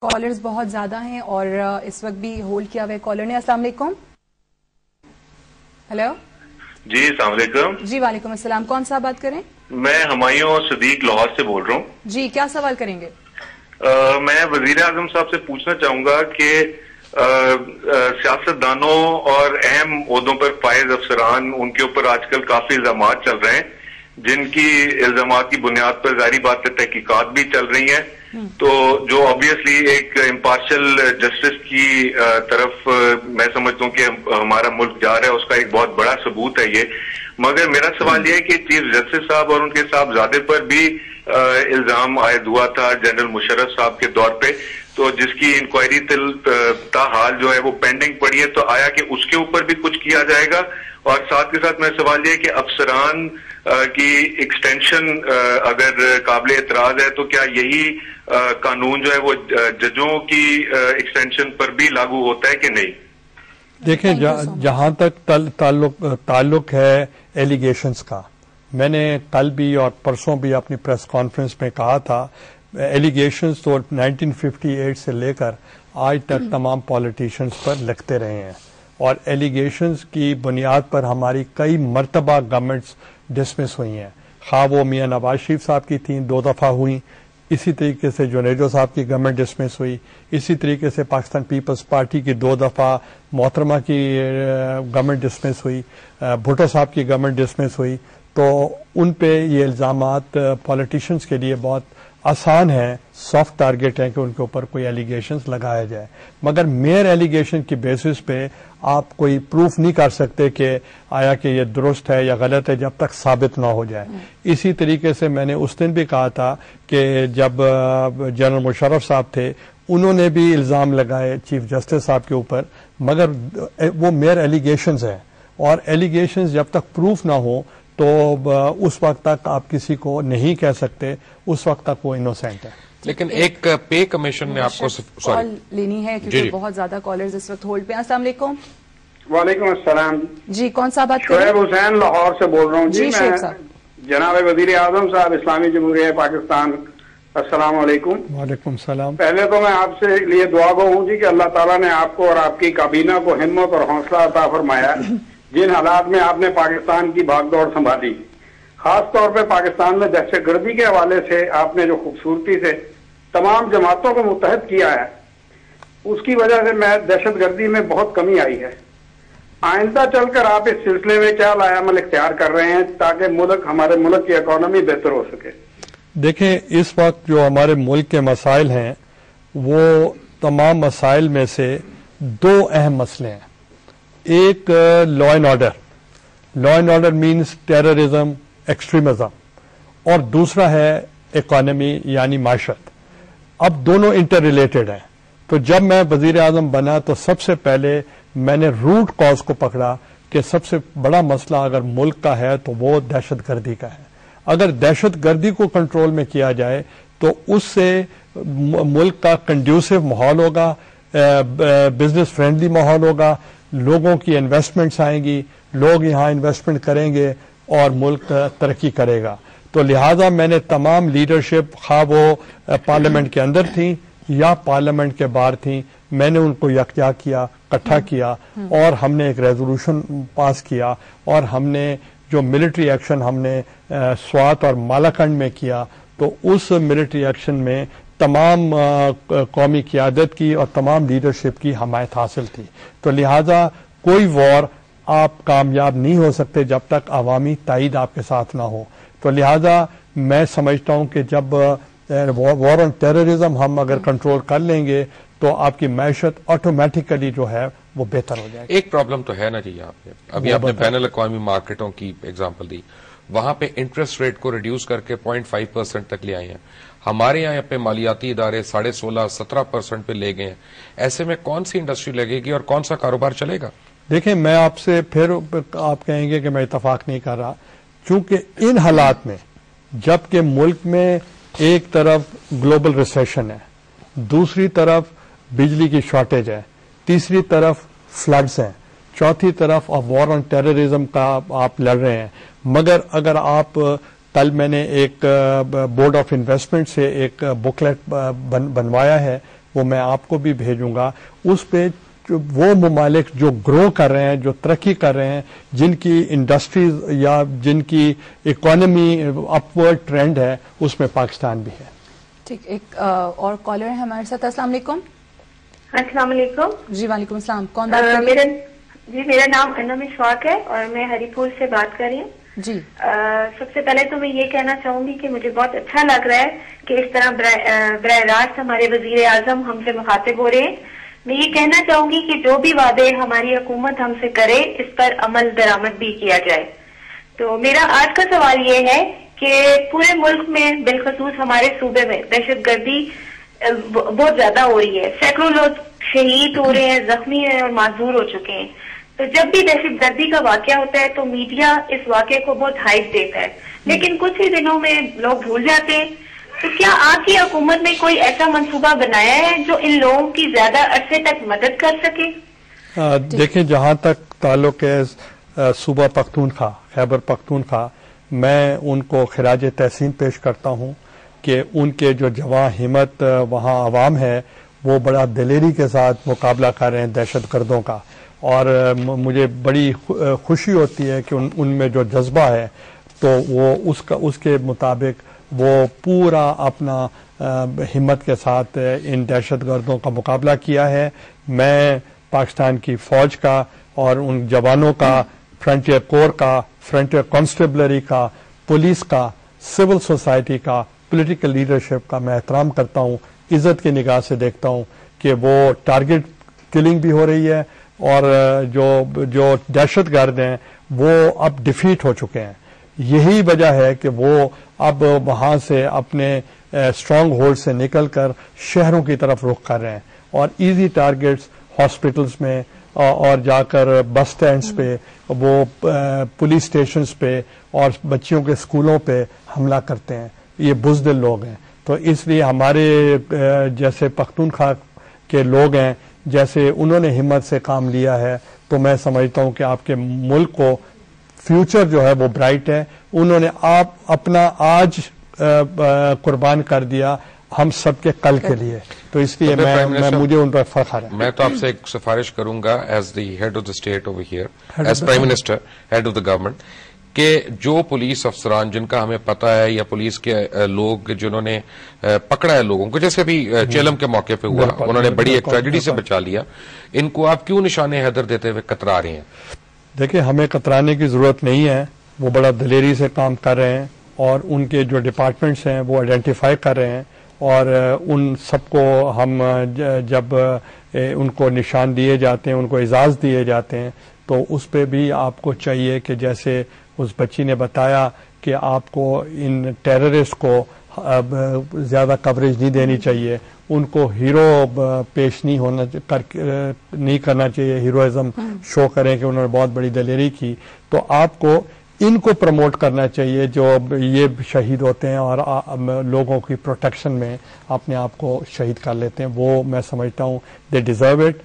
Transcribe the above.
Collars بہت زیادہ ہیں اور اس وقت بھی ہولڈ کیا ہوا ہے کالر نے. السلام علیکم. ہیلو جی السلام علیکم. جی وعلیکم السلام. کون صاحب بات کریں؟ میں ہمایوں صدیق لاہور سے بول رہا ہوں. جی کیا سوال کریں گے؟ میں وزیر اعظم صاحب سے پوچھنا چاہوں گا کہ سیاستدانوں اور اہم عہدوں پر فائز افسران ان کے اوپر آج کل کافی الزامات چل رہے ہیں جن کی الزامات کی بنیاد پر ظاہری بات ہے تحقیقات بھی چل رہی ہیں. تو جو آبویسلی ایک امپارشل جسٹس کی طرف میں سمجھتا ہوں کہ ہمارا ملک جا رہا ہے اس کا ایک بہت بڑا ثبوت ہے یہ. مگر میرا سوال یہ ہے کہ چیف جسٹس صاحب اور ان کے صاحبزادے پر بھی الزام عائد ہوا تھا جنرل مشرف صاحب کے دور پہ, تو جس کی انکوائری تاحال جو ہے وہ پینڈنگ پڑی ہے, تو آیا کہ اس کے اوپر بھی کچھ کیا جائے گا؟ اور ساتھ کے ساتھ میں سوال یہ ہے کہ افسران کی ایکسٹینشن اگر قابل اعتراض ہے تو کیا یہی قانون جو ہے وہ ججوں کی ایکسٹینشن پر بھی لاگو ہوتا ہے کہ نہیں؟ دیکھیں جہاں تک تعلق ہے ایلیگیشنز کا, میں نے کل بھی اور پرسوں بھی اپنی پریس کانفرنس میں کہا تھا ایلیگیشنز تو 1958 سے لے کر آج تک تمام پولیٹیشنز پر لکھتے رہے ہیں اور ایلیگیشنز کی بنیاد پر ہماری کئی مرتبہ گورنمنٹس ڈسمس ہوئی ہیں, خواہ وہ میاں نواز شریف صاحب کی تھیں 2 دفعہ ہوئیں, اسی طریقے سے جنیدو صاحب کی گورنمنٹ ڈسمس ہوئی, اسی طریقے سے پاکستان پیپلز پارٹی کی 2 دفعہ محترمہ کی گورنمنٹ ڈسمس ہوئی, بھٹو صاحب کی گورنمنٹ ڈسمس ہوئی. تو ان پہ یہ الزامات پولیٹیشنز کے لیے بہت آسان ہے, سافٹ ٹارگٹ ہے کہ ان کے اوپر کوئی ایلیگیشنز لگایا جائے, مگر میئر ایلیگیشن کی بیسس پہ آپ کوئی پروف نہیں کر سکتے کہ آیا کہ یہ درست ہے یا غلط ہے جب تک ثابت نہ ہو جائے. اسی طریقے سے میں نے اس دن بھی کہا تھا کہ جب جنرل مشرف صاحب تھے انہوں نے بھی الزام لگائے چیف جسٹس صاحب کے اوپر, مگر وہ میئر ایلیگیشنز ہیں اور ایلیگیشنز جب تک پروف نہ ہو تو اس وقت تک آپ کسی کو نہیں کہہ سکتے, اس وقت تک وہ انوسینٹ ہے. لیکن ایک پے کمیشن نے آپ کو کال لینی ہے کیونکہ بہت زیادہ کالرز اس وقت ہولڈ پہ. السلام علیکم. وعلیکم السلام. جی کون صاحب بات کر رہے ہیں؟ شعیب حسین لاہور سے بول رہا ہوں. جی میں جناب وزیر اعظم صاحب اسلامی جمہوریہ پاکستان, السلام علیکم. وعلیکم السلام. پہلے تو میں آپ سے لیے دعا گو ہوں جی کہ اللہ تعالیٰ نے آپ کو اور آپ کی کابینہ کو ہمت اور حوصلہ عطا فرمایا جن حالات میں آپ نے پاکستان کی بھاگ دوڑ سنبھالی. خاص طور پہ پاکستان میں دہشت گردی کے حوالے سے آپ نے جو خوبصورتی سے تمام جماعتوں کو متحد کیا ہے, اس کی وجہ سے میں دہشت گردی میں بہت کمی آئی ہے. آئندہ چل کر آپ اس سلسلے میں کیا لائے عمل اختیار کر رہے ہیں تاکہ ہمارے ملک کی اکانومی بہتر ہو سکے؟ دیکھیں اس وقت جو ہمارے ملک کے مسائل ہیں وہ تمام مسائل میں سے 2 اہم مسئلے ہیں. ایک law and order, law and order means terrorism, extremism, اور دوسرا ہے اکانومی یعنی معیشت. اب دونوں انٹر ریلیٹڈ ہیں. تو جب میں وزیر اعظم بنا تو سب سے پہلے میں نے روٹ کاز کو پکڑا کہ سب سے بڑا مسئلہ اگر ملک کا ہے تو وہ دہشت گردی کا ہے. اگر دہشت گردی کو کنٹرول میں کیا جائے تو اس سے ملک کا کنڈیوسو ماحول ہوگا, بزنس فرینڈلی ماحول ہوگا, لوگوں کی انویسٹمنٹس آئیں گی, لوگ یہاں انویسٹمنٹ کریں گے اور ملک ترقی کرے گا. تو لہذا میں نے تمام لیڈرشپ خواہ وہ پارلیمنٹ کے اندر تھیں یا پارلیمنٹ کے باہر تھیں, میں نے ان کو یکجا کیا, اکٹھا کیا اور ہم نے ایک ریزولوشن پاس کیا اور ہم نے جو ملٹری ایکشن ہم نے سوات اور مالاکنڈ میں کیا تو اس ملٹری ایکشن میں تمام قومی قیادت کی اور تمام لیڈرشپ کی حمایت حاصل تھی. تو لہذا کوئی وار آپ کامیاب نہیں ہو سکتے جب تک عوامی تائید آپ کے ساتھ نہ ہو. تو لہذا میں سمجھتا ہوں کہ جب وار آن ٹیررزم ہم اگر کنٹرول کر لیں گے تو آپ کی معیشت آٹومیٹیکلی جو ہے وہ بہتر ہو جائے گی. ایک پرابلم تو ہے نا جی, ابھی آپ نے بین الاقوامی مارکیٹوں کی ایگزامپل دی, وہاں پہ انٹرسٹ ریٹ کو ریڈیوس کر کے 0.5% تک لے آئے ہیں. ہمارے یہاں پہ مالیاتی ادارے 16.5-17% پہ لے گئے ہیں. ایسے میں کون سی انڈسٹری لگے گی اور کون سا کاروبار چلے گا؟ دیکھیں میں آپ سے پھر آپ کہیں گے کہ میں اتفاق نہیں کر رہا, چونکہ ان حالات میں جبکہ ملک میں ایک طرف گلوبل ریسیشن ہے, دوسری طرف بجلی کی شارٹیج ہے, تیسری طرف فلڈز ہیں, چوتھی طرف وار آن ٹیررزم کا آپ لڑ رہے ہیں. مگر اگر آپ کل میں نے ایک بورڈ آف انویسٹمنٹ سے ایک بکلیٹ بنوایا ہے وہ میں آپ کو بھی بھیجوں گا. اس پہ وہ ممالک جو گرو کر رہے ہیں, جو ترقی کر رہے ہیں, جن کی انڈسٹریز یا جن کی اکانومی اپورڈ ٹرینڈ ہے, اس میں پاکستان بھی ہے. ٹھیک, ایک اور کالر ہے ہمارے ساتھ. السلام علیکم. السلام علیکم. جی وعلیکم السلام. کون بات کر رہے ہیں؟ جی میرا نام انم اشفاق ہے اور میں ہری پور سے بات کر رہی ہوں. جی سب سے پہلے تو میں یہ کہنا چاہوں گی کہ مجھے بہت اچھا لگ رہا ہے کہ اس طرح براہ راست ہمارے وزیر اعظم ہم سے مخاطب ہو رہے ہیں. میں یہ کہنا چاہوں گی کہ جو بھی وعدے ہماری حکومت ہم سے کرے اس پر عمل درآمد بھی کیا جائے. تو میرا آج کا سوال یہ ہے کہ پورے ملک میں بالخصوص ہمارے صوبے میں دہشت گردی بہت زیادہ ہو رہی ہے. سینکڑوں لوگ شہید ہو رہے ہیں, زخمی ہیں اور معذور ہو چکے ہیں. تو جب بھی دہشت گردی کا واقعہ ہوتا ہے تو میڈیا اس واقعے کو بہت ہائپ دیتا ہے, لیکن کچھ ہی دنوں میں لوگ بھول جاتے ہیں. تو کیا آپ کی حکومت نے کوئی ایسا منصوبہ بنایا ہے جو ان لوگوں کی زیادہ عرصے تک مدد کر سکے؟ دیکھیں, جہاں تک تعلق ہے صوبہ پختونخوا, خیبر پختونخوا, میں ان کو خراج تحسین پیش کرتا ہوں کہ ان کے جو جواں ہمت وہاں عوام ہے وہ بڑا دلیری کے ساتھ مقابلہ کر رہے ہیں دہشت گردوں کا. اور مجھے بڑی خوشی ہوتی ہے کہ ان میں جو جذبہ ہے تو وہ اس کے مطابق وہ پورا اپنا ہمت کے ساتھ ان دہشت گردوں کا مقابلہ کیا ہے. میں پاکستان کی فوج کا اور ان جوانوں کا, فرنٹیئر کور کا, فرنٹیئر کانسٹیبلری کا, پولیس کا, سول سوسائٹی کا, پولیٹیکل لیڈرشپ کا میں احترام کرتا ہوں, عزت کی نگاہ سے دیکھتا ہوں کہ وہ ٹارگٹ کلنگ بھی ہو رہی ہے اور جو دہشت گرد ہیں وہ اب ڈیفیٹ ہو چکے ہیں. یہی وجہ ہے کہ وہ اب وہاں سے اپنے اسٹرانگ ہولڈ سے نکل کر شہروں کی طرف رخ کر رہے ہیں اور ایزی ٹارگٹس ہاسپٹلس میں اور جا کر بس سٹینڈز پہ, وہ پولیس اسٹیشنز پہ اور بچیوں کے اسکولوں پہ حملہ کرتے ہیں. یہ بزدل لوگ ہیں. تو اس لیے ہمارے جیسے پختونخوا کے لوگ ہیں, جیسے انہوں نے ہمت سے کام لیا ہے, تو میں سمجھتا ہوں کہ آپ کے ملک کو فیوچر جو ہے وہ برائٹ ہے. انہوں نے اپنا آج قربان کر دیا ہم سب کے کل کے لیے, تو اس لیے مجھے ان پر فخر ہے. میں تو آپ سے ایک سفارش کروں گا as the head of the state over here, as prime minister, head of the government, کہ جو پولیس افسران جن کا ہمیں پتا ہے یا پولیس کے لوگ جنہوں نے پکڑا ہے لوگوں کو, جیسے ابھی چیلم کے موقع پہ ہوا, انہوں نے بڑی ایک ٹریجڈی سے بچا لیا, ان کو آپ کیوں نشان حیدر دیتے ہوئے کترا رہے ہیں؟ دیکھیں, ہمیں کترانے کی ضرورت نہیں ہے. وہ بڑا دلیری سے کام کر رہے ہیں اور ان کے جو ڈپارٹمنٹس ہیں وہ آئیڈینٹیفائی کر رہے ہیں اور ان سب کو ہم جب ان کو نشان دیے جاتے ہیں, ان کو اعزاز دیے جاتے ہیں, تو اس پہ بھی آپ کو چاہیے کہ جیسے اس بچی نے بتایا کہ آپ کو ان ٹیررسٹ کو زیادہ کوریج نہیں دینی چاہیے, ان کو ہیرو پیش نہیں کرنا چاہیے, ہیروازم شو کریں کہ انہوں نے بہت بڑی دلیری کی. تو آپ کو ان کو پروموٹ کرنا چاہیے جو یہ شہید ہوتے ہیں اور لوگوں کی پروٹیکشن میں اپنے آپ کو شہید کر لیتے ہیں. وہ میں سمجھتا ہوں دے ڈیزرو اٹ.